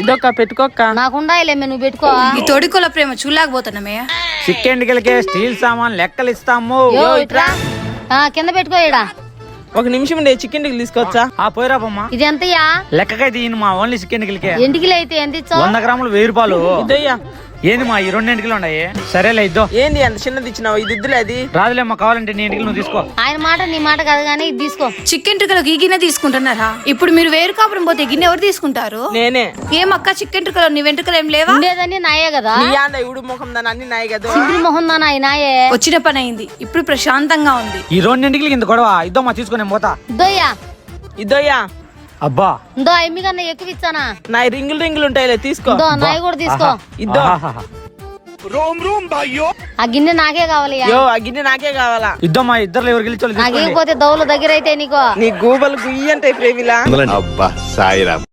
ఇదొక్క పెట్టుకోక్క. నాకుండాయిలే నువ్వు పెట్టుకో. ఈ తోడికోల ప్రేమ చూడలేకపోతున్నామే. చిక్కెండికలకే స్టీల్ సామాన్ లెక్కలు ఇస్తాము. ఇట్రా కింద పెట్టుకో. ఇడా ఒక నిమిషం ఉండే చికెన్ టిక్కలు తీసుకొచ్చా. పోయిరా బొమ్మ. ఇది ఎంతయ్యా? లెక్కకైతే ఈయన మా ఓన్లీ చిక్కెండికలకే ఎంటికిలు అయితే ఎంత ఇచ్చావు? 100 గ్రాములు 1000 రూపాయలు. ఇదయ్యా. ఏంది మా ఈ 2 ఎంటికలు ఉన్నాయి. సరేలే ఇద్దో. ఏంది అంత చిన్నది ఇచ్చినావు? ఇది ఇద్దులే. అది రాదులేమ్మా, కావాలంటే నీ ఎంటికలు నువ్వు తీసుకో. ఆయన మాట నీ మాట కాదు కానీ ఇది తీసుకో. చికెన్ టిక్కలకు ఈ గిన్నె తీసుకుంటున్నారా? ఇప్పుడు మీరు వేరు కాపురం పోతే గిన్నె ఎవరు తీసుకుంటారు? నేనే. ఏమక్క చికెన్ టిక్కలు నీ వెంట్రుకలు ఏం లేవా? ఉండేదని నాయే కదా. నీ ఆంద ఇవుడు ముఖం దాని అన్ని నాయి కదా. సింగిల్ మొహం దానా అయి నాయే. వచ్చిన పని అయింది, ఇప్పుడు ప్రశాంతంగా ఉంది. ఈ 2 ఎంటికలకి ఇంత గొడవ. ఇద్దమ్మా తీసుకుని పోతా. ఇద్దోయ్యా. ఇదయ్యా. అబ్బా ఇందో ఎమ్మి కన్నా ఎక్కువ ఇచ్చానా? నా రింగులు ఉంటాయిలే తీసుకో. ఇందో నాయ కూడా తీసుకో. ఇద్దో. ఆ గిన్నె నాకే కావాలి. ఆ గిన్నె నాకే కావాలా. ఇద్దమ్మా, ఇద్దరు ఎవరు గెలిచోళ్ళు నాకేకపోతే దౌలు దగ్గర అయితే నీకో. నీ గూబలు గుయ్యి అంటే ప్రేమిలా. అబ్బా సాయిరామ్.